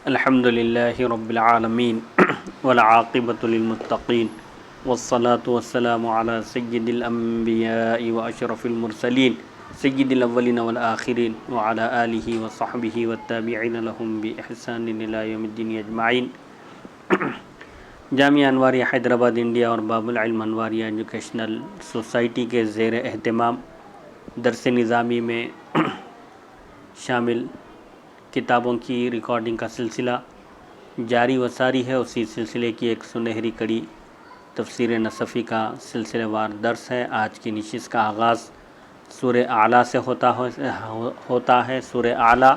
الحمد للہ رب العالمین والعاقبۃ للمتقین والصلاة والسلام علی سید الانبیاء واشرف المرسلین سید الاولین والآخرین وعلی آلہ وصحبہ والتابعین لهم بإحسان الی یوم الدین اجمعین۔ جامعہ انواریہ حیدرآباد انڈیا اور باب العلم انواریہ ایجوکیشنل سوسائٹی کے زیر اہتمام درس نظامی میں شامل کتابوں کی ریکارڈنگ کا سلسلہ جاری و ساری ہے۔ اسی سلسلے کی ایک سنہری کڑی تفسیر نصفی کا سلسلہ وار درس ہے۔ آج کی نشست کا آغاز سورہ اعلیٰ سے ہوتا ہے۔ سورہ اعلیٰ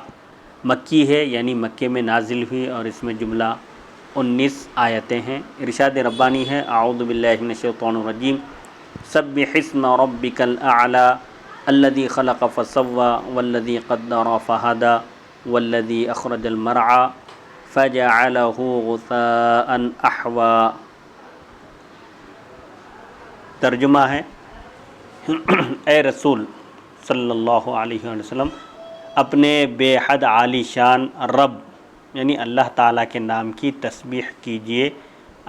مکی ہے، یعنی مکے میں نازل ہوئی، اور اس میں جملہ 19 آیتیں ہیں۔ ارشاد ربانی ہے، اعوذ باللہ من الشیطان الرجیم، سبح اسم ربک الاعلی الذی خلق فسوی والذی قدر فہدی والذی اخرج المرعى فجعله غثاء احوى۔ ترجمہ ہے، اے رسول صلی اللہ علیہ وسلم، اپنے بے حد عالی شان رب یعنی اللہ تعالیٰ کے نام کی تسبیح کیجئے،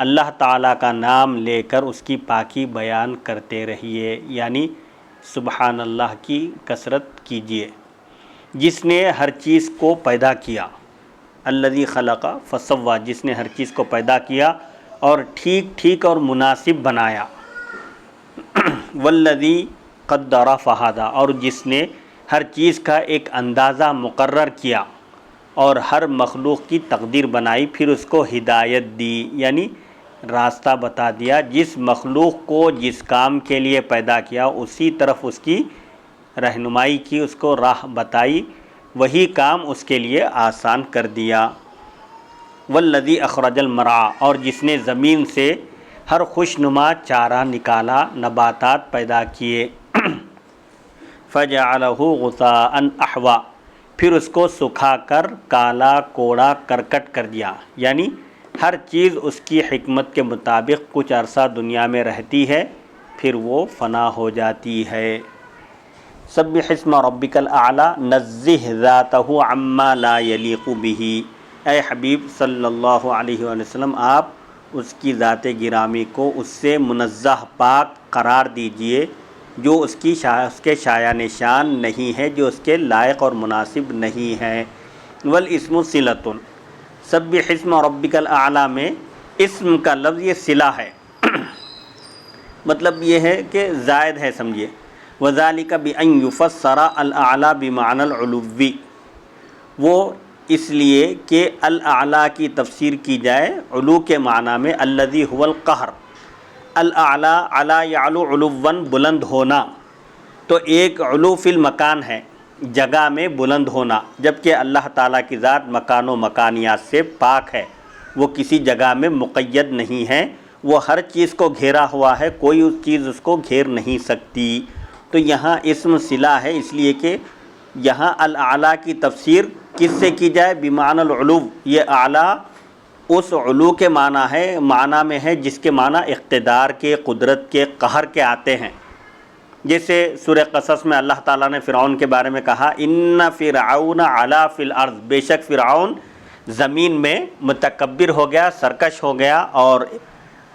اللہ تعالیٰ کا نام لے کر اس کی پاکی بیان کرتے رہیے، یعنی سبحان اللہ کی کثرت کیجئے، جس نے ہر چیز کو پیدا کیا، الذی خلق فسوی، جس نے ہر چیز کو پیدا کیا اور ٹھیک اور مناسب بنایا، والذی قدر فہدی، اور جس نے ہر چیز کا ایک اندازہ مقرر کیا اور ہر مخلوق کی تقدیر بنائی، پھر اس کو ہدایت دی، یعنی راستہ بتا دیا۔ جس مخلوق کو جس کام کے لیے پیدا کیا اسی طرف اس کی رہنمائی کی، اس کو راہ بتائی، وہی کام اس کے لیے آسان کر دیا۔ والذی اخرج المرعى، اور جس نے زمین سے ہر خوشنما چارہ نکالا، نباتات پیدا کیے، فجعلہ غثاء احوی، پھر اس کو سکھا کر کالا کوڑا کرکٹ کر دیا، یعنی ہر چیز اس کی حکمت کے مطابق کچھ عرصہ دنیا میں رہتی ہے، پھر وہ فنا ہو جاتی ہے۔ سبح اسم ربک الاعلی نزہ ذاتہ عما لا یلیق بہ، اے حبیب صلی اللہ علیہ وسلم، آپ اس کی ذات گرامی کو اس سے منزہ پاک قرار دیجئے جو اس کے شایان شان نہیں ہے، جو اس کے لائق اور مناسب نہیں ہے۔ والاسم صلۃ، سبح اسم ربک الاعلی میں اسم کا لفظ یہ صلہ ہے، مطلب یہ ہے کہ زائد ہے، سمجھیے۔ وذالک بان یفسر الاعلی بمعنی العلوی، وہ اس لیے کہ الاعلی کی تفسیر کی جائے علو کے معنی میں، الذی هو القہر، الاعلی علی یعلو علوا، بلند ہونا، تو ایک علو فی المکان ہے، جگہ میں بلند ہونا، جبکہ اللہ تعالیٰ کی ذات مکان و مکانیات سے پاک ہے، وہ کسی جگہ میں مقید نہیں ہے، وہ ہر چیز کو گھیرا ہوا ہے، کوئی اس چیز اس کو گھیر نہیں سکتی۔ تو یہاں اسم صلہ ہے، اس لیے کہ یہاں الاعلیٰ کی تفسیر کس سے کی جائے؟ بمعنی العلو، یہ اعلیٰ اس علو کے معنی میں ہے جس کے معنی اقتدار کے، قدرت کے، قہر کے آتے ہیں۔ جیسے سورہ قصص میں اللہ تعالیٰ نے فرعون کے بارے میں کہا، ان فرعون علا فی الارض، بے شک فرعون زمین میں متکبر ہو گیا، سرکش ہو گیا، اور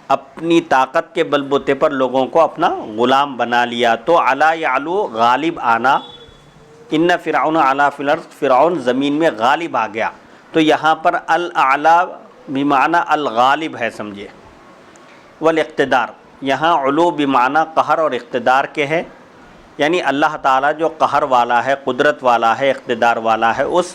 اپنی طاقت کے بل بوتے پر لوگوں کو اپنا غلام بنا لیا۔ تو علا یعلو، غالب آنا، ان فرعون علا فی الارض، فرعون زمین میں غالب آ گیا، تو یہاں پر الاعلی بمعنی الغالب ہے، سمجھے۔ والاقتدار، یہاں علو بمعنی قہر اور اقتدار کے ہے، یعنی اللہ تعالیٰ جو قہر والا ہے، قدرت والا ہے، اقتدار والا ہے، اس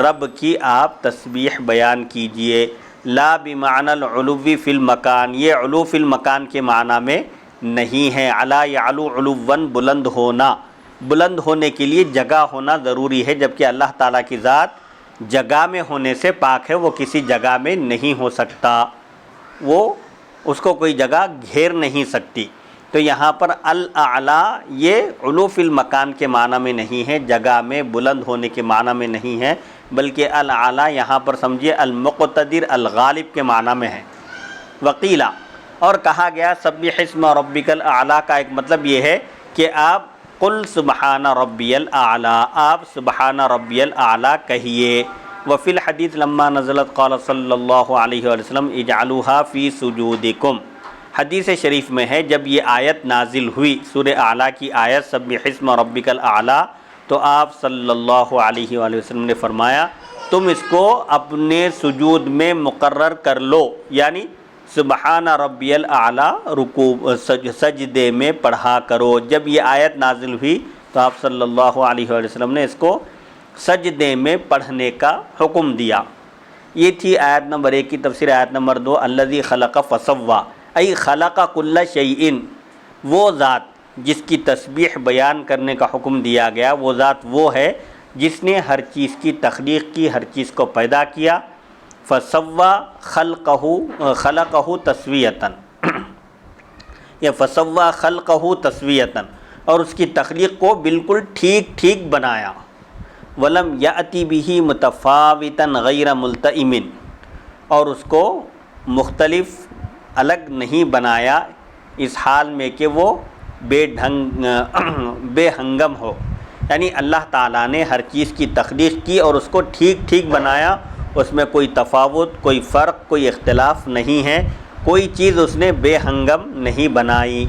رب کی آپ تسبیح بیان کیجئے۔ لا بمعنی العلو فی المکان، یہ علو فی المکان کے معنی میں نہیں ہے۔ علا یعلو علوا، بلند ہونا، بلند ہونے کے لیے جگہ ہونا ضروری ہے، جبکہ اللہ تعالیٰ کی ذات جگہ میں ہونے سے پاک ہے، وہ کسی جگہ میں نہیں ہو سکتا، وہ اس کو کوئی جگہ گھیر نہیں سکتی۔ تو یہاں پر الاعلی یہ علو فی المکان کے معنی میں نہیں ہے، جگہ میں بلند ہونے کے معنی میں نہیں ہے، بلکہ الاعلی یہاں پر سمجھیے المقتدر، الغالب کے معنی میں ہے۔ وقیلا، اور کہا گیا سبح اسم ربک الاعلی کا ایک مطلب یہ ہے کہ آپ قل سبحان ربی الاعلی، آپ سبحان ربی الاعلی کہیے۔ وفی الحدیث لما نزلت قال صلی اللہ علیہ وسلم اجعلوها فی سجودکم، حدیث شریف میں ہے جب یہ آیت نازل ہوئی سورہ اعلیٰ کی آیت سبح اسم ربک الاعلیٰ، تو آپ صلی اللہ علیہ وآلہ وسلم نے فرمایا تم اس کو اپنے سجود میں مقرر کر لو، یعنی سبحان ربی الاعلیٰ رکوع سجدے میں پڑھا کرو۔ جب یہ آیت نازل ہوئی تو آپ صلی اللہ علیہ وآلہ وسلم نے اس کو سجدے میں پڑھنے کا حکم دیا۔ یہ تھی آیت نمبر 1 کی تفسیر۔ آیت نمبر 2 الذی خلق فسوی، ای خلق کل شیء، وہ ذات جس کی تسبیح بیان کرنے کا حکم دیا گیا، وہ ذات وہ ہے جس نے ہر چیز کی تخلیق کی، ہر چیز کو پیدا کیا۔ فسوی خلقہ تسویۃً، یا فسوی خلقہ تسویۃً، اور اس کی تخلیق کو بالکل ٹھیک ٹھیک بنایا۔ ولم یأتی بہ متفاوتا غیر ملتئم، اور اس کو مختلف الگ نہیں بنایا اس حال میں کہ وہ بے ہنگم ہو، یعنی اللہ تعالیٰ نے ہر چیز کی تخلیق کی اور اس کو ٹھیک ٹھیک بنایا، اس میں کوئی تفاوت، کوئی فرق، کوئی اختلاف نہیں ہے، کوئی چیز اس نے بے ہنگم نہیں بنائی۔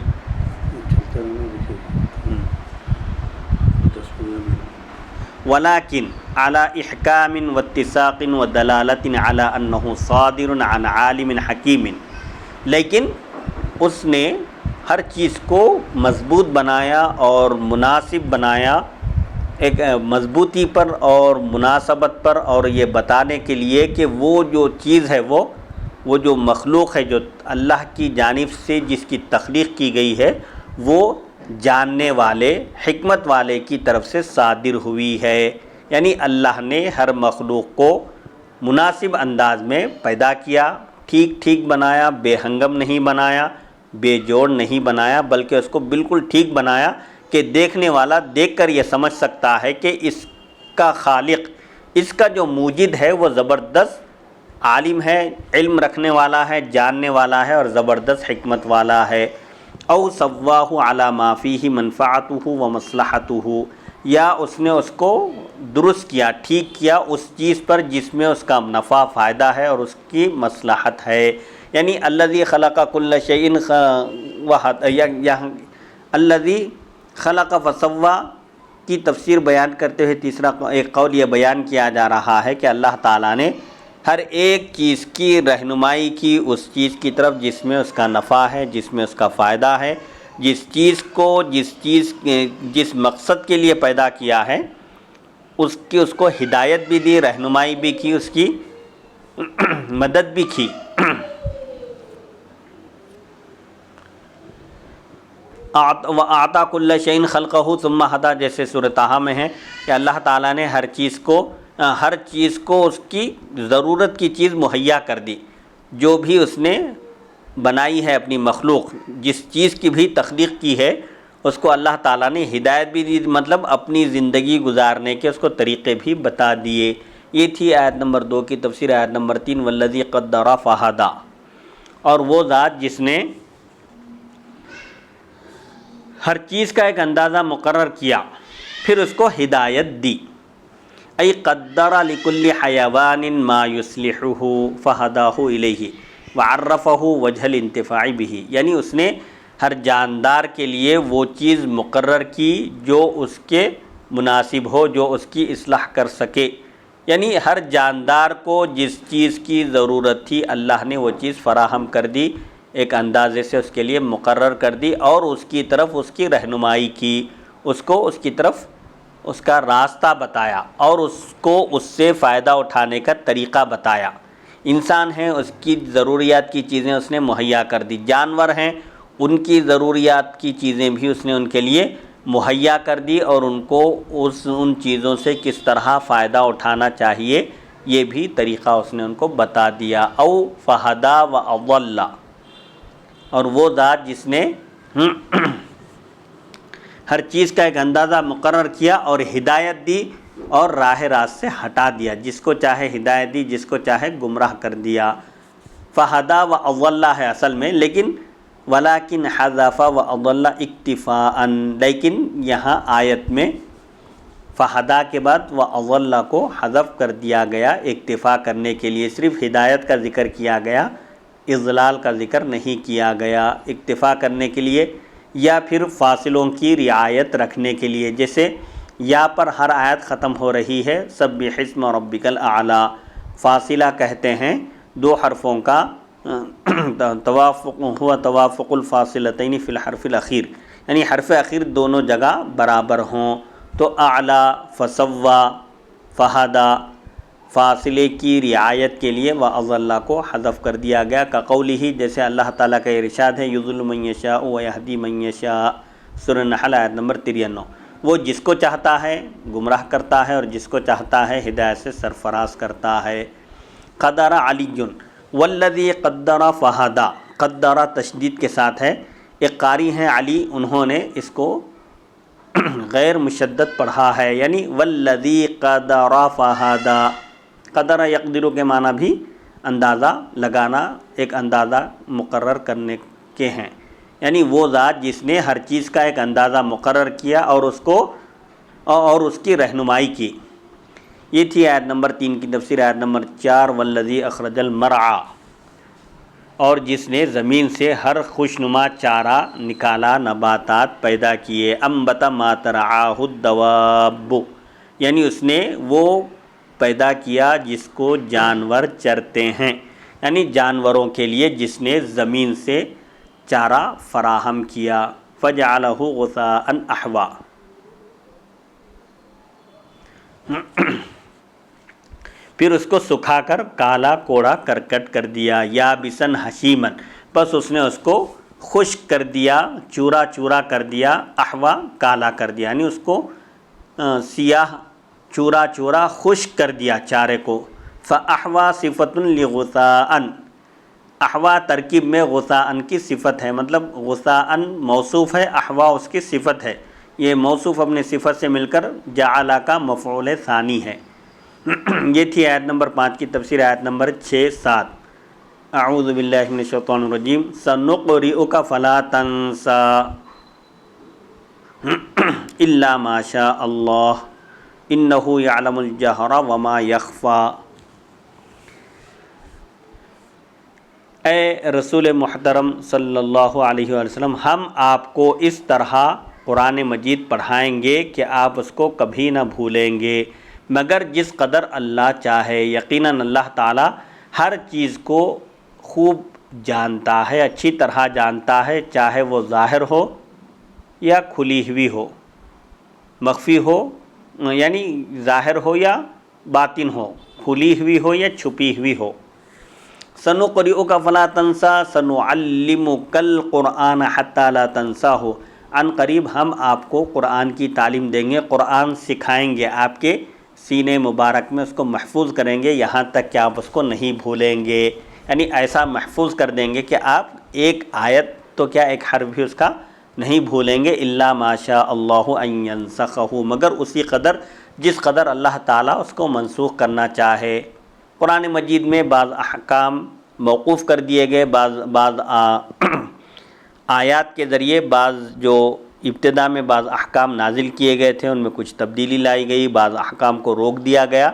ولیکن علی احکام واتساق ودلالت علی انہ صادر عن عالم حکیم، لیکن اس نے ہر چیز کو مضبوط بنایا اور مناسب بنایا، ایک مضبوطی پر اور مناسبت پر، اور یہ بتانے کے لیے کہ وہ جو چیز ہے وہ جو مخلوق ہے جو اللہ کی جانب سے جس کی تخلیق کی گئی ہے، وہ جاننے والے حکمت والے کی طرف سے صادر ہوئی ہے، یعنی اللہ نے ہر مخلوق کو مناسب انداز میں پیدا کیا، ٹھیک ٹھیک بنایا، بے ہنگم نہیں بنایا، بے جوڑ نہیں بنایا، بلکہ اس کو بالکل ٹھیک بنایا کہ دیکھنے والا دیکھ کر یہ سمجھ سکتا ہے کہ اس کا خالق، اس کا جو موجد ہے وہ زبردست عالم ہے، علم رکھنے والا ہے، جاننے والا ہے اور زبردست حکمت والا ہے۔ او سواہ علی ما فیہ منفعتہ و مصلحتہ، یا اس نے اس کو درست کیا، ٹھیک کیا اس چیز پر جس میں اس کا نفع فائدہ ہے اور اس کی مصلحت ہے، یعنی الذی خلق کل شیء الذی خلق فسوی کی تفسیر بیان کرتے ہوئے تیسرا ایک قول یہ بیان کیا جا رہا ہے کہ اللہ تعالیٰ نے ہر ایک چیز کی رہنمائی کی اس چیز کی طرف جس میں اس کا نفع ہے، جس میں اس کا فائدہ ہے، جس مقصد کے لیے پیدا کیا ہے اس کو ہدایت بھی دی، رہنمائی بھی کی، اس کی مدد بھی کی۔ وَأَعْطَى كُلَّ شَيْءٍ خَلْقَهُ ثُمَّ هَدَى، جیسے سورۃ طٰہٰ میں ہے کہ اللہ تعالیٰ نے ہر چیز کو اس کی ضرورت کی چیز مہیا کر دی، جو بھی اس نے بنائی ہے اپنی مخلوق، جس چیز کی بھی تخلیق کی ہے اس کو اللہ تعالیٰ نے ہدایت بھی دی، مطلب اپنی زندگی گزارنے کے اس کو طریقے بھی بتا دیے۔ یہ تھی آیت نمبر 2 کی تفسیر۔ آیت نمبر 3 والذی قدر فہدی، اور وہ ذات جس نے ہر چیز کا ایک اندازہ مقرر کیا پھر اس کو ہدایت دی۔ ای قدر لکل حیوان ما یصلحہ فہداہ الیہ وعرفہ وجہ الانتفاع بہ، یعنی اس نے ہر جاندار کے لیے وہ چیز مقرر کی جو اس کے مناسب ہو، جو اس کی اصلاح کر سکے، یعنی ہر جاندار کو جس چیز کی ضرورت تھی اللہ نے وہ چیز فراہم کر دی، ایک اندازے سے اس کے لیے مقرر کر دی، اور اس کی طرف اس کی رہنمائی کی، اس کو اس کی طرف اس کا راستہ بتایا اور اس کو اس سے فائدہ اٹھانے کا طریقہ بتایا۔ انسان ہیں، اس کی ضروریات کی چیزیں اس نے مہیا کر دی، جانور ہیں ان کی ضروریات کی چیزیں بھی اس نے ان کے لیے مہیا کر دی، اور ان کو ان چیزوں سے کس طرح فائدہ اٹھانا چاہیے یہ بھی طریقہ اس نے ان کو بتا دیا۔ او فہدا و اضل، اور وہ ذات جس نے ہر چیز کا ایک اندازہ مقرر کیا اور ہدایت دی اور راہ راست سے ہٹا دیا، جس کو چاہے ہدایت دی، جس کو چاہے گمراہ کر دیا۔ فہدا و اضل ہے اصل میں، لیکن ولیکن حذف و اضل اکتفاء، لیکن یہاں آیت میں فہدا کے بعد وَأَضَلَّ کو حذف کر دیا گیا اکتفا کرنے کے لیے، صرف ہدایت کا ذکر کیا گیا، اضلال کا ذکر نہیں کیا گیا، اکتفا کرنے کے لیے یا پھر فاصلوں کی رعایت رکھنے کے لیے۔ جیسے یا پر ہر آیت ختم ہو رہی ہے، سبح اسم ربک الاعلی، فاصلہ کہتے ہیں دو حرفوں کا توافق، ہوا توافق الفاصلتین فی الحرف الاخیر، یعنی حرف اخیر دونوں جگہ برابر ہوں، تو اعلی، فسوا، فہدا، فاصلے کی رعایت کے لیے وَأَضَلَّ کو حذف کر دیا گیا، كقولہ، جیسے اللہ تعالیٰ کا ارشاد ہے یضل من یشاء ویہدی من یشاء، سورہ نحل آیت نمبر 93، وہ جس کو چاہتا ہے گمراہ کرتا ہے اور جس کو چاہتا ہے ہدایت سے سرفراز کرتا ہے۔ قدر علی والذی قدر فہدا، قدر تشدید کے ساتھ ہے، ایک قاری ہیں علی، انہوں نے اس کو غیر مشدد پڑھا ہے، یعنی والذی قدر فہدا، قدر یقدر کے معنی بھی اندازہ لگانا، ایک اندازہ مقرر کرنے کے ہیں، یعنی وہ ذات جس نے ہر چیز کا ایک اندازہ مقرر کیا اور اس کی رہنمائی کی۔ یہ تھی آیت نمبر 3 کی تفسیر۔ آیت نمبر 4 والذی اخرج المرعى، اور جس نے زمین سے ہر خوشنما چارہ نکالا، نباتات پیدا کیے، انبت ما ترعاہ الدواب، یعنی اس نے وہ پیدا کیا جس کو جانور چرتے ہیں، یعنی جانوروں کے لیے جس نے زمین سے چارہ فراہم کیا، فجعلہ غثاء احوا، پھر اس کو سکھا کر کالا کوڑا کرکٹ کر دیا، یابسن حشیمن، بس اس نے اس کو خشک کر دیا، چورا چورا کر دیا، احوا کالا کر دیا، یعنی اس کو سیاہ چورا چورا خشک کر دیا چارے کو۔ فاحوا صفت لغثاء، احوا ترکیب میں غثاء کی صفت ہے، مطلب غثاء موصوف ہے، احوا اس کی صفت ہے، یہ موصوف اپنے صفت سے مل کر جعل کا مفعول ثانی ہے۔ یہ تھی آیت نمبر 5 کی تفسیر۔ آیت نمبر 6-7 اعوذ باللہ من الشیطان الرجیم سنقرئک فلا تنسى الا ما شاء اللہ انہ یعلم الجہر وما یخفی۔ اے رسول محترم صلی اللہ علیہ وسلم، ہم آپ کو اس طرح قرآن مجید پڑھائیں گے کہ آپ اس کو کبھی نہ بھولیں گے مگر جس قدر اللہ چاہے۔ یقیناً اللہ تعالی ہر چیز کو خوب جانتا ہے، اچھی طرح جانتا ہے، چاہے وہ ظاہر ہو یا کھلی ہوئی ہو، مخفی ہو یعنی ظاہر ہو یا باطن ہو، کھلی ہوئی ہو یا چھپی ہوئی ہو۔ سنقرئک فلا تنسى سنعلمک القرآن حتی لا تنساہ، عن قریب ہم آپ کو قرآن کی تعلیم دیں گے، قرآن سکھائیں گے، آپ کے سینے مبارک میں اس کو محفوظ کریں گے یہاں تک کہ آپ اس کو نہیں بھولیں گے، یعنی ایسا محفوظ کر دیں گے کہ آپ ایک آیت تو کیا ایک حرف بھی اس کا نہیں بھولیں گے، الا ما شاء اللہ ان ینسخہ، مگر اسی قدر جس قدر اللہ تعالیٰ اس کو منسوخ کرنا چاہے۔ قرآن مجید میں بعض احکام موقوف کر دیے گئے، بعض آیات کے ذریعے بعض جو ابتدا میں بعض احکام نازل کیے گئے تھے ان میں کچھ تبدیلی لائی گئی، بعض احکام کو روک دیا گیا،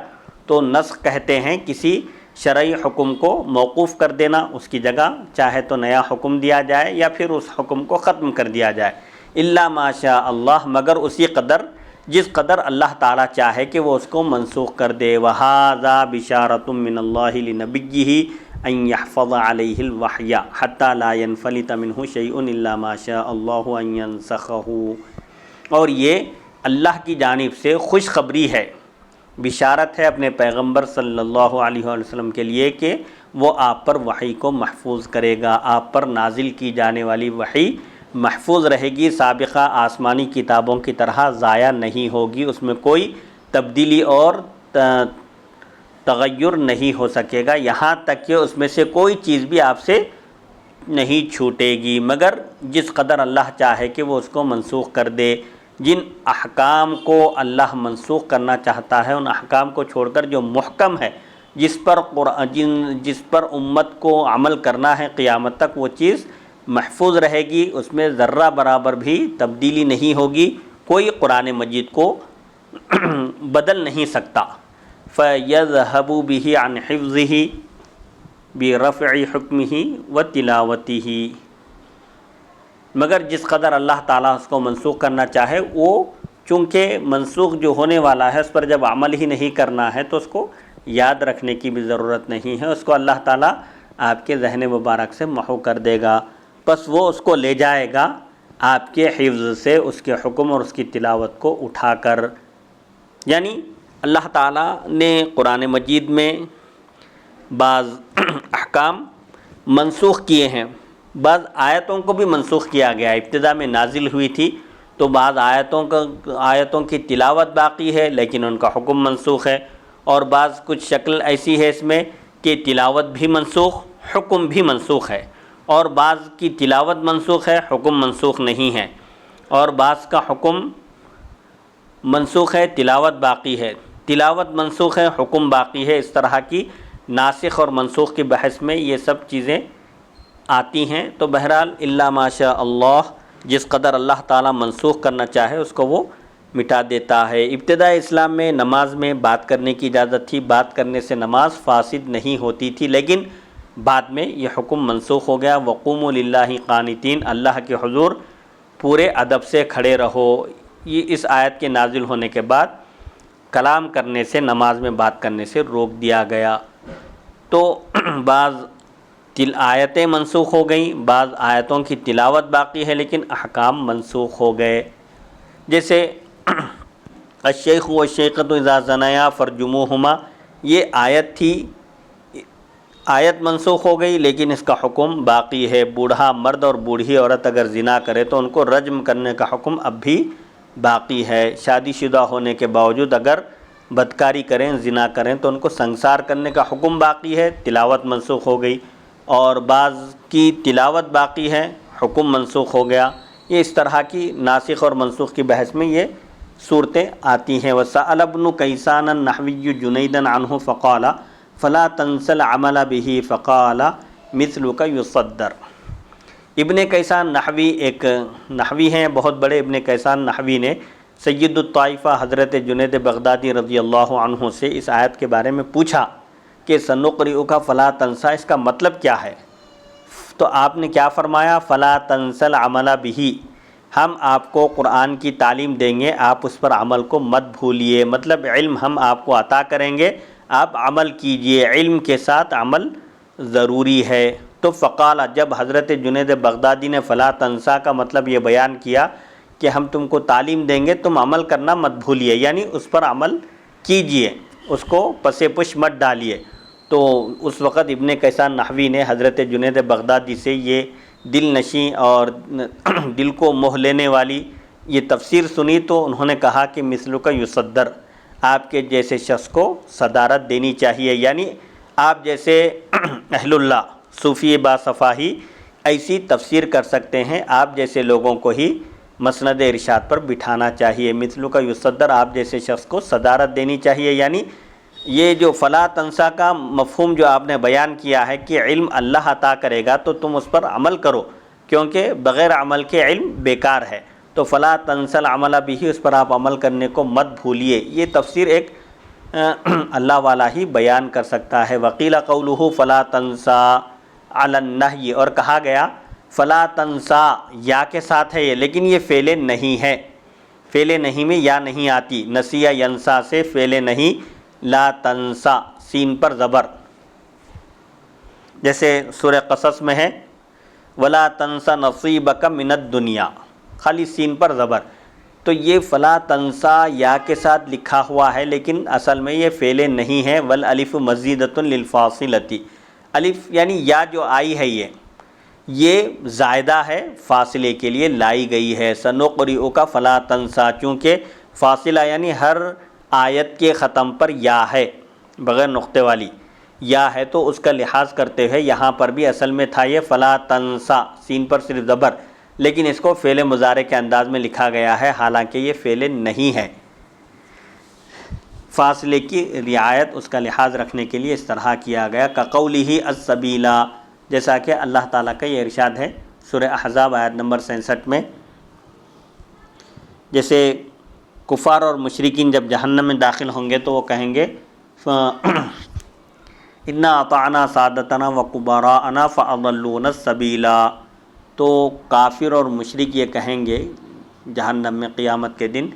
تو نسخ کہتے ہیں کسی شرعی حکم کو موقوف کر دینا، اس کی جگہ چاہے تو نیا حکم دیا جائے یا پھر اس حکم کو ختم کر دیا جائے۔ الا ما شاء اللہ، مگر اسی قدر جس قدر اللہ تعالیٰ چاہے کہ وہ اس کو منسوخ کر دے۔ وَهَذَا بِشَارَةٌ مِّنَ اللَّهِ لِنَبِيِّهِ ان يحفظ علیہ الوحی حتی لا ينفلت منہ شیء الا ما شاء اللہ ان ینسخہ، اور یہ اللہ کی جانب سے خوشخبری ہے، بشارت ہے اپنے پیغمبر صلی اللہ علیہ وسلم کے لیے کہ وہ آپ پر وحی کو محفوظ کرے گا، آپ پر نازل کی جانے والی وحی محفوظ رہے گی، سابقہ آسمانی کتابوں کی طرح ضائع نہیں ہوگی، اس میں کوئی تبدیلی اور تغیر نہیں ہو سکے گا، یہاں تک کہ اس میں سے کوئی چیز بھی آپ سے نہیں چھوٹے گی، مگر جس قدر اللہ چاہے کہ وہ اس کو منسوخ کر دے۔ جن احکام کو اللہ منسوخ کرنا چاہتا ہے ان احکام کو چھوڑ کر جو محکم ہے، جس پر امت کو عمل کرنا ہے قیامت تک، وہ چیز محفوظ رہے گی، اس میں ذرہ برابر بھی تبدیلی نہیں ہوگی، کوئی قرآن مجید کو بدل نہیں سکتا. فَيَذْهَبُ بِهِ عَنْ حِفْظِهِ بِرَفْعِ حُكْمِهِ وَتِلَاوَتِهِ. مگر جس قدر اللہ تعالیٰ اس کو منسوخ کرنا چاہے، وہ چونکہ منسوخ جو ہونے والا ہے اس پر جب عمل ہی نہیں کرنا ہے تو اس کو یاد رکھنے کی بھی ضرورت نہیں ہے، اس کو اللہ تعالیٰ آپ کے ذہن مبارک سے محو کر دے گا. بس وہ اس کو لے جائے گا آپ کے حفظ سے، اس کے حکم اور اس کی تلاوت کو اٹھا کر. یعنی اللہ تعالیٰ نے قرآن مجید میں بعض احکام منسوخ کیے ہیں، بعض آیتوں کو بھی منسوخ کیا گیا. ابتدا میں نازل ہوئی تھی تو بعض آیتوں کی تلاوت باقی ہے لیکن ان کا حکم منسوخ ہے، اور بعض کچھ شکل ایسی ہے اس میں کہ تلاوت بھی منسوخ، حکم بھی منسوخ ہے، اور بعض کی تلاوت منسوخ ہے، حکم منسوخ نہیں ہے، اور بعض کا حکم منسوخ ہے، تلاوت باقی ہے. تلاوت منسوخ ہے، حکم باقی ہے. اس طرح کی ناسخ اور منسوخ کی بحث میں یہ سب چیزیں آتی ہیں. تو بہرحال الا ماشاء اللہ، جس قدر اللہ تعالیٰ منسوخ کرنا چاہے اس کو وہ مٹا دیتا ہے. ابتداء اسلام میں نماز میں بات کرنے کی اجازت تھی، بات کرنے سے نماز فاسد نہیں ہوتی تھی، لیکن بعد میں یہ حکم منسوخ ہو گیا. وقوموا للہ قانتین، اللہ کے حضور پورے ادب سے کھڑے رہو. یہ اس آیت کے نازل ہونے کے بعد کلام کرنے سے، نماز میں بات کرنے سے روک دیا گیا. تو بعض آیتیں منسوخ ہو گئیں، بعض آیتوں کی تلاوت باقی ہے لیکن احکام منسوخ ہو گئے. جیسے الشیخ والشیخۃ اذا زنیا فرجموہما، یہ آیت تھی، آیت منسوخ ہو گئی لیکن اس کا حکم باقی ہے. بوڑھا مرد اور بوڑھی عورت اگر زنا کرے تو ان کو رجم کرنے کا حکم اب بھی باقی ہے. شادی شدہ ہونے کے باوجود اگر بدکاری کریں، زنا کریں تو ان کو سنسار کرنے کا حکم باقی ہے، تلاوت منسوخ ہو گئی. اور بعض کی تلاوت باقی ہے، حکم منسوخ ہو گیا. یہ اس طرح کی ناسخ اور منسوخ کی بحث میں یہ صورتیں آتی ہیں. وَسَأَلَ ابْنُ كَيْسَانَ النَّحْوِيُّ جُنَيْدًا عَنْهُ فَقَالَ فَلَا تَنْسَ الْعَمَلَ بِهِ فَقَالَ مِثْلُكَ يُصَدَّرُ. ابن کیسان نحوی ایک نحوی ہیں، بہت بڑے ابن کیسان نحوی نے سید الطائفہ حضرت جنید بغدادی رضی اللہ عنہ سے اس آیت کے بارے میں پوچھا کہ سنقرئک فلا تنسا، اس کا مطلب کیا ہے؟ تو آپ نے کیا فرمایا؟ فلا تنس العمل بہ، ہم آپ کو قرآن کی تعلیم دیں گے، آپ اس پر عمل کو مت بھولیے. مطلب علم ہم آپ کو عطا کریں گے، آپ عمل کیجئے، علم کے ساتھ عمل ضروری ہے. تو فقال، جب حضرت جنید بغدادی نے فلا تنسا کا مطلب یہ بیان کیا کہ ہم تم کو تعلیم دیں گے، تم عمل کرنا مت بھولیے، یعنی اس پر عمل کیجئے، اس کو پس پش مت ڈالیے. تو اس وقت ابن کیسان نحوی نے حضرت جنید بغدادی سے یہ دل نشیں اور دل کو موہ لینے والی یہ تفسیر سنی تو انہوں نے کہا کہ مثلک یصدر، آپ کے جیسے شخص کو صدارت دینی چاہیے، یعنی آپ جیسے اہل اللہ صوفی باصفاہی ایسی تفسیر کر سکتے ہیں، آپ جیسے لوگوں کو ہی مسند ارشاد پر بٹھانا چاہیے. مثلک یصدر، آپ جیسے شخص کو صدارت دینی چاہیے. یعنی یہ جو فلا تنسا کا مفہوم جو آپ نے بیان کیا ہے کہ علم اللہ عطا کرے گا تو تم اس پر عمل کرو، کیونکہ بغیر عمل کے علم بیکار ہے. تو فلا تنس العمل بہ، اس پر آپ عمل کرنے کو مت بھولیے. یہ تفسیر ایک اللہ والا ہی بیان کر سکتا ہے. وقیل قولہ فلا تنسا علی النہی، اور کہا گیا فلا تنسا یا کے ساتھ ہے یہ، لیکن یہ فعل نہیں ہے، فعل نہیں میں یا نہیں آتی. نسیہ ینسا سے فعل نہیں، لا تنسا سین پر زبر، جیسے سورہ قصص میں ہے ولا تنسا نصیبک من الدنیا، خالی سین پر زبر. تو یہ فلا تنسا یا کے ساتھ لکھا ہوا ہے لیکن اصل میں یہ فعل نہیں ہے. والالف مزیدۃ للفاصلۃ، الف یعنی یا جو آئی ہے یہ زائدہ ہے، فاصلے کے لیے لائی گئی ہے. سنقرئک فلا تنسا، چونکہ فاصلہ یعنی ہر آیت کے ختم پر یا ہے، بغیر نقطے والی یا ہے، تو اس کا لحاظ کرتے ہوئے یہاں پر بھی اصل میں تھا یہ فلا تنسا، سین پر صرف زبر، لیکن اس کو فعل مضارع کے انداز میں لکھا گیا ہے، حالانکہ یہ فعل نہیں ہے. فاصلے کی رعایت، اس کا لحاظ رکھنے کے لیے اس طرح کیا گیا. کقولہ السبیلا، جیسا کہ اللہ تعالیٰ کا یہ ارشاد ہے سورہ احزاب آیت نمبر 66 میں، جیسے کفار اور مشرکین جب جہنم میں داخل ہوں گے تو وہ کہیں گے انا اطعنا سادتنا وکبراءنا فاضلونا السبیلا، تو کافر اور مشرک یہ کہیں گے جہنم میں قیامت کے دن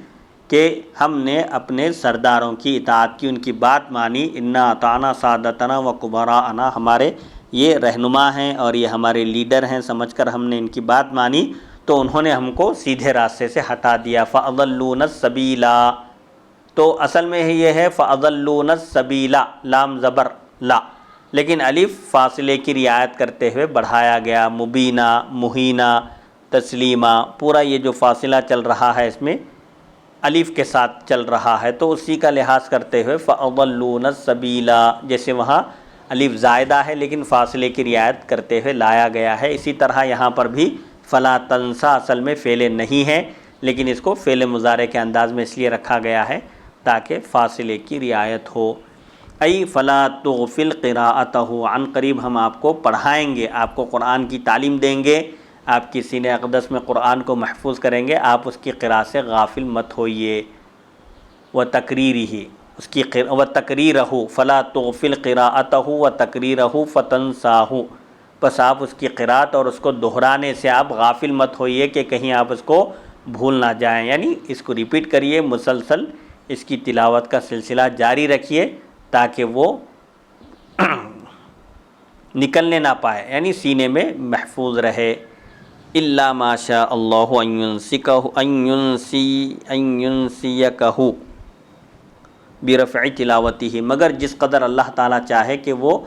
کہ ہم نے اپنے سرداروں کی اطاعت کی، ان کی بات مانی، انا اطعنا سادتنا وکبراءنا، ہمارے یہ رہنما ہیں اور یہ ہمارے لیڈر ہیں سمجھ کر ہم نے ان کی بات مانی، تو انہوں نے ہم کو سیدھے راستے سے ہٹا دیا، فاضلونا السبیلا۔ تو اصل میں یہ ہے فاضلونا السبیلا، لام زبر لا، لیکن الف فاصلے کی رعایت کرتے ہوئے بڑھایا گیا، مبینہ، مہینہ، تسلیمہ، پورا یہ جو فاصلہ چل رہا ہے اس میں الف کے ساتھ چل رہا ہے، تو اسی کا لحاظ کرتے ہوئے فاضلونا السبیلا، جیسے وہاں الف زائدہ ہے لیکن فاصلے کی رعایت کرتے ہوئے لایا گیا ہے، اسی طرح یہاں پر بھی فلا تنسا اصل میں فعل نہیں ہے لیکن اس کو فعل مضارع کے انداز میں اس لیے رکھا گیا ہے تاکہ فاصلے کی رعایت ہو۔ ای فلا تغفل قراءتہ، عن قریب ہم آپ کو پڑھائیں گے، آپ کو قرآن کی تعلیم دیں گے، آپ کی سینہ اقدس میں قرآن کو محفوظ کریں گے، آپ اس کی قراءت سے غافل مت ہوئیے۔ وتقریرہ، اس کی وتقریرہ، فلا تغفل قراءتہ وتقریرہ فتنساہ، بس آپ اس کی قراءت اور اس کو دہرانے سے آپ غافل مت ہوئیے کہ کہیں آپ اس کو بھول نہ جائیں، یعنی اس کو ریپیٹ کریے، مسلسل اس کی تلاوت کا سلسلہ جاری رکھیے تاکہ وہ نکلنے نہ پائے، یعنی سینے میں محفوظ رہے۔ الا ما شاء اللہ ان ینسیکہ برفع تلاوتہ، مگر جس قدر اللہ تعالیٰ چاہے کہ وہ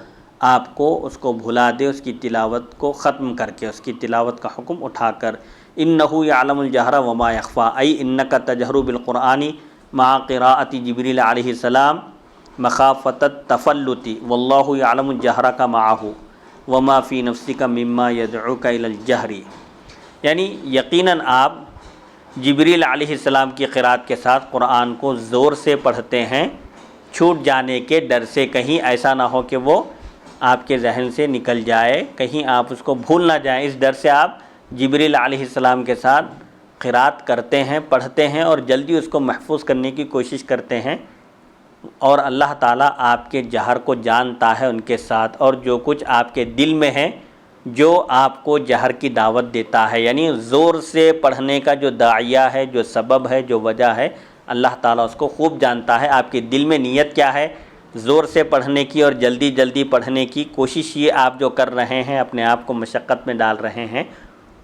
آپ کو اس کو بھلا دے، اس کی تلاوت کو ختم کر کے، اس کی تلاوت کا حکم اٹھا کر۔ انہ یعلم الجہر وما یخفی، ای انک تجہر بالقرآن مع قراءۃ جبریل علیہ السلام مخافۃ التفلت، واللہ یعلم الجہر معہ وما فی نفسک مما یدعوک الی الجہر، یعنی یقیناً آپ جبریل علیہ السلام کی قراءت کے ساتھ قرآن کو زور سے پڑھتے ہیں، چھوٹ جانے کے ڈر سے، کہیں ایسا نہ ہو کہ وہ آپ کے ذہن سے نکل جائے، کہیں آپ اس کو بھول نہ جائیں، اس ڈر سے آپ جبریل علیہ السلام کے ساتھ قراءت کرتے ہیں، پڑھتے ہیں اور جلدی اس کو محفوظ کرنے کی کوشش کرتے ہیں، اور اللہ تعالیٰ آپ کے جہر کو جانتا ہے ان کے ساتھ، اور جو کچھ آپ کے دل میں ہے جو آپ کو جہر کی دعوت دیتا ہے، یعنی زور سے پڑھنے کا جو داعیہ ہے، جو سبب ہے، جو وجہ ہے، اللہ تعالیٰ اس کو خوب جانتا ہے، آپ کے دل میں نیت کیا ہے زور سے پڑھنے کی اور جلدی جلدی پڑھنے کی کوشش، یہ آپ جو کر رہے ہیں، اپنے آپ کو مشقت میں ڈال رہے ہیں،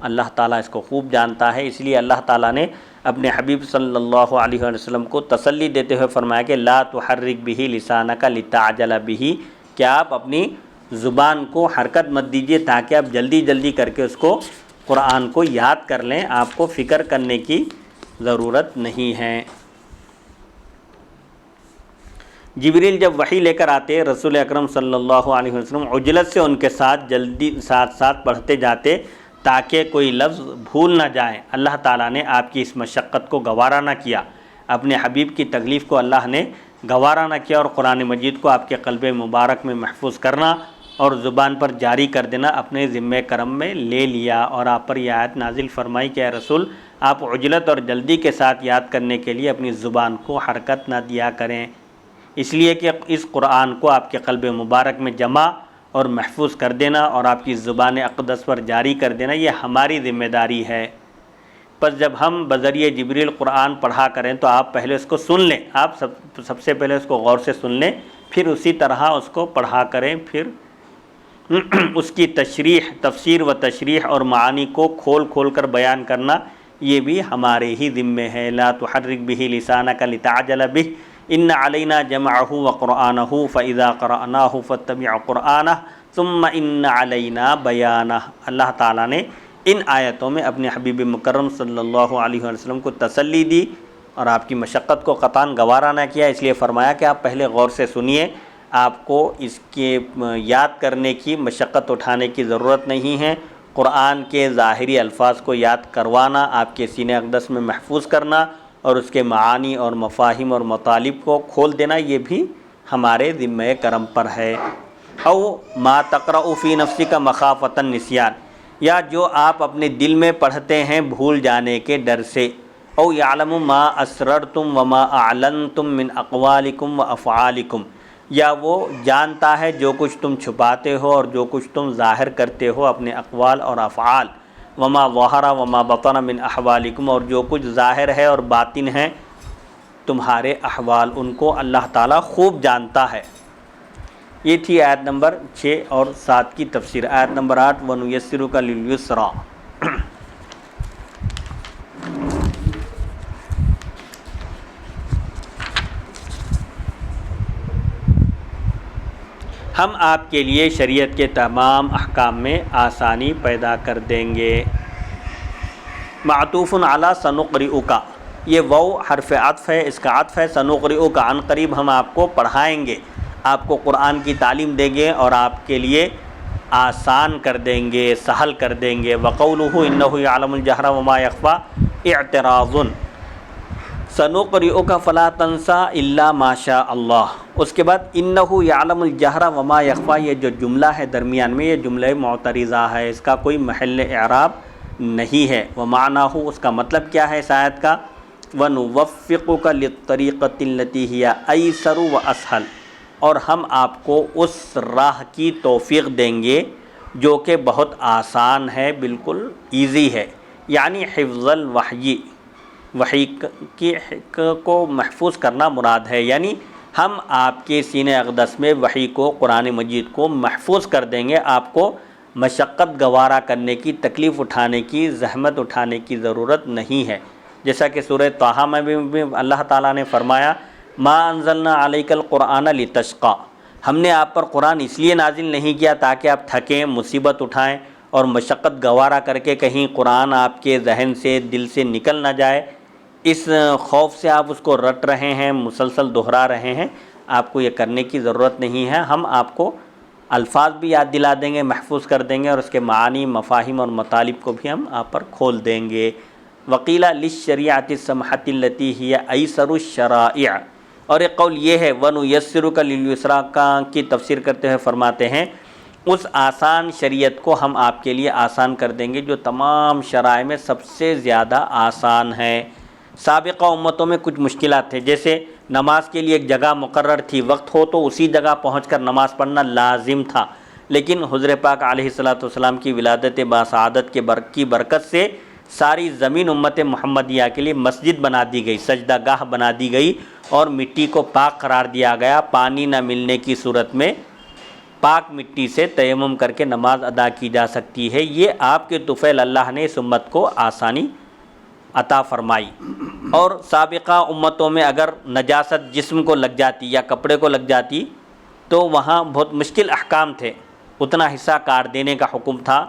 اللہ تعالیٰ اس کو خوب جانتا ہے، اس لیے اللہ تعالیٰ نے اپنے حبیب صلی اللہ علیہ وسلم کو تسلی دیتے ہوئے فرمایا کہ لا تحرک بہ لسانک لتعجل بہ، کہ آپ اپنی زبان کو حرکت مت دیجیے تاکہ آپ جلدی جلدی کر کے اس کو قرآن کو یاد کر لیں، آپ کو فکر کرنے کی ضرورت نہیں ہے۔ جبریل جب وحی لے کر آتے رسول اکرم صلی اللہ علیہ وسلم عجلت سے ان کے ساتھ جلدی ساتھ پڑھتے جاتے تاکہ کوئی لفظ بھول نہ جائیں۔ اللہ تعالیٰ نے آپ کی اس مشقت کو گوارا نہ کیا، اپنے حبیب کی تکلیف کو اللہ نے گوارا نہ کیا، اور قرآن مجید کو آپ کے قلب مبارک میں محفوظ کرنا اور زبان پر جاری کر دینا اپنے ذمہ کرم میں لے لیا، اور آپ پر یہ آیت نازل فرمائی کہ اے رسول آپ عجلت اور جلدی کے ساتھ یاد کرنے کے لیے اپنی زبان کو حرکت نہ دیا کریں، اس لیے کہ اس قرآن کو آپ کے قلب مبارک میں جمع اور محفوظ کر دینا اور آپ کی زبان اقدس پر جاری کر دینا یہ ہماری ذمہ داری ہے۔ پس جب ہم بذریعہ جبریل قرآن پڑھا کریں تو آپ پہلے اس کو سن لیں، آپ سب سے پہلے اس کو غور سے سن لیں، پھر اسی طرح اس کو پڑھا کریں، پھر اس کی تشریح، تفسیر و تشریح اور معانی کو کھول کر بیان کرنا یہ بھی ہمارے ہی ذمہ ہے۔ لا تحرک بہ لسانک لتعجل بہ ان علینا جمعہ وقرآنہ فاذا قرأناہ فاتبع قرآنہ ثم ان علینا بیانہ۔ اللہ تعالیٰ نے ان آیتوں میں اپنے حبیب مکرم صلی اللہ علیہ وسلم کو تسلی دی اور آپ کی مشقت کو قطعاً گوارا نہ کیا، اس لیے فرمایا کہ آپ پہلے غور سے سنیے، آپ کو اس کے یاد کرنے کی مشقت اٹھانے کی ضرورت نہیں ہے، قرآن کے ظاہری الفاظ کو یاد کروانا، آپ کے سینہ اقدس میں محفوظ کرنا اور اس کے معانی اور مفاہیم اور مطالب کو کھول دینا یہ بھی ہمارے ذمہ کرم پر ہے۔ او ما تقرأ فی نفسک مخافۃ النسیان، یا جو آپ اپنے دل میں پڑھتے ہیں بھول جانے کے ڈر سے، او یعلم ما اسررتم وما اعلنتم من اقوالکم و افعالکم، یا وہ جانتا ہے جو کچھ تم چھپاتے ہو اور جو کچھ تم ظاہر کرتے ہو اپنے اقوال اور افعال، وما ظہر وما بطن من احوالکم، اور جو کچھ ظاہر ہے اور باطن ہے تمہارے احوال، ان کو اللہ تعالیٰ خوب جانتا ہے۔ یہ تھی آیت نمبر 6 اور 7 کی تفسیر۔ آیت نمبر 8 وَنُيَسِّرُكَ لِلْيُسْرَىٰ۔ ہم آپ کے لیے شریعت کے تمام احکام میں آسانی پیدا کر دیں گے۔ معطوف علی سنقرئک، یہ واو حرف عطف ہے، اس کا عطف ہے سنقرئک، عن قریب ہم آپ کو پڑھائیں گے، آپ کو قرآن کی تعلیم دیں گے اور آپ کے لیے آسان کر دیں گے، سہل کر دیں گے۔ وقولہ انہ یعلم الجہر وما یخفی اعتراض، سنقرئک فلا تنسى الا ما شاء اللہ۔ اس کے بعد انہ یعلم الجہر وما یخفی، یہ جو جملہ ہے درمیان میں، یہ جملہ معترضہ ہے، اس کا کوئی محل اعراب نہیں ہے۔ ومعناہ، اس کا مطلب کیا ہے اس آیت کا؟ وَنُوَفِّقُكَ لِلطَّرِيقَةِ الَّتِي هِيَ أَيْسَرُ وَأَسْهَلُ، اور ہم آپ کو اس راہ کی توفیق دیں گے جو کہ بہت آسان ہے، بالکل ایزی ہے، یعنی حفظ الوحی، وحی کو محفوظ کرنا مراد ہے، یعنی ہم آپ کے سینہ اقدس میں وحی کو، قرآن مجید کو محفوظ کر دیں گے، آپ کو مشقت گوارا کرنے کی، تکلیف اٹھانے کی، زحمت اٹھانے کی ضرورت نہیں ہے۔ جیسا کہ سورہ طٰہٰ میں بھی اللہ تعالیٰ نے فرمایا ما انزلنا علیک القرآن لتشقی، ہم نے آپ پر قرآن اس لیے نازل نہیں کیا تاکہ آپ تھکیں، مصیبت اٹھائیں اور مشقت گوارا کر کے کہیں قرآن آپ کے ذہن سے، دل سے نکل نہ جائے، اس خوف سے آپ اس کو رٹ رہے ہیں، مسلسل دہرا رہے ہیں۔ آپ کو یہ کرنے کی ضرورت نہیں ہے، ہم آپ کو الفاظ بھی یاد دلا دیں گے، محفوظ کر دیں گے، اور اس کے معانی، مفاہیم اور مطالب کو بھی ہم آپ پر کھول دیں گے۔ وقیل للشریعۃ السمحۃ التی ہی ایسر الشرائع، اور ایک قول یہ ہے وَنُيَسِّرُكَ لِلْيُسْرَىٰ کی تفسیر کرتے ہوئے فرماتے ہیں اس آسان شریعت کو ہم آپ کے لیے آسان کر دیں گے جو تمام شرائع میں سب سے زیادہ آسان ہے۔ سابقہ امتوں میں کچھ مشکلات تھے، جیسے نماز کے لیے ایک جگہ مقرر تھی، وقت ہو تو اسی جگہ پہنچ کر نماز پڑھنا لازم تھا، لیکن حضور پاک علیہ الصلوۃ کی ولادت باسعادت کی برکت سے ساری زمین امت محمدیہ کے لیے مسجد بنا دی گئی، سجدہ گاہ بنا دی گئی، اور مٹی کو پاک قرار دیا گیا۔ پانی نہ ملنے کی صورت میں پاک مٹی سے تیمم کر کے نماز ادا کی جا سکتی ہے۔ یہ آپ کے طفیل اللہ نے اس امت کو آسانی عطا فرمائی۔ اور سابقہ امتوں میں اگر نجاست جسم کو لگ جاتی یا کپڑے کو لگ جاتی تو وہاں بہت مشکل احکام تھے، اتنا حصہ کاٹ دینے کا حکم تھا،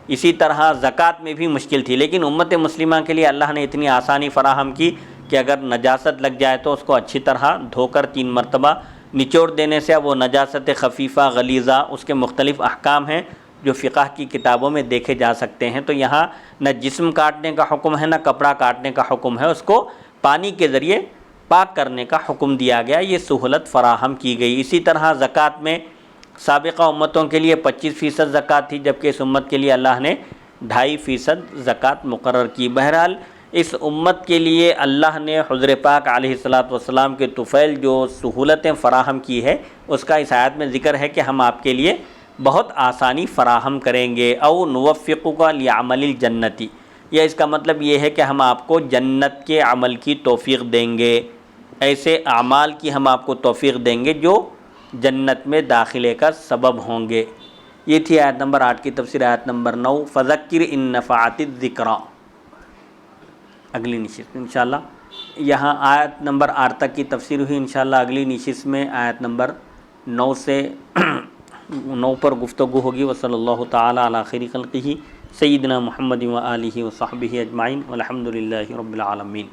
اسی طرح زکوٰۃ میں بھی مشکل تھی، لیکن امت مسلمہ کے لیے اللہ نے اتنی آسانی فراہم کی کہ اگر نجاست لگ جائے تو اس کو اچھی طرح دھو کر 3 مرتبہ نچوڑ دینے سے وہ نجاست خفیفہ غلیظہ، اس کے مختلف احکام ہیں جو فقہ کی کتابوں میں دیکھے جا سکتے ہیں۔ تو یہاں نہ جسم کاٹنے کا حکم ہے، نہ کپڑا کاٹنے کا حکم ہے، اس کو پانی کے ذریعے پاک کرنے کا حکم دیا گیا، یہ سہولت فراہم کی گئی۔ اسی طرح زکوٰۃ میں سابقہ امتوں کے لیے 25% زکوٰۃ تھی، جبکہ اس امت کے لیے اللہ نے 2.5% زکوٰۃ مقرر کی۔ بہرحال اس امت کے لیے اللہ نے حضور پاک علیہ الصلوۃ کے طفیل جو سہولتیں فراہم کی ہے، اس کا اس آیت میں ذکر ہے کہ ہم آپ کے لیے بہت آسانی فراہم کریں گے۔ او نوفقک لعمل الجنتی، یا اس کا مطلب یہ ہے کہ ہم آپ کو جنت کے عمل کی توفیق دیں گے، ایسے اعمال کی ہم آپ کو توفیق دیں گے جو جنت میں داخلے کا سبب ہوں گے۔ یہ تھی آیت نمبر 8 کی تفسیر۔ آیت نمبر 9 فذکر ان نفعت الذکریٰ، اگلی نشست میں انشاءاللہ یہاں آیت نمبر 8 تک کی تفسیر ہوئی، انشاءاللہ اگلی نشست میں آیت نمبر 9 سے 9 پر گفتگو ہوگی۔ وصلی اللہ تعالی علی خیر خلقہ سیدنا محمد و آلہ و صحبہ اجمعین والحمد للہ رب العالمین۔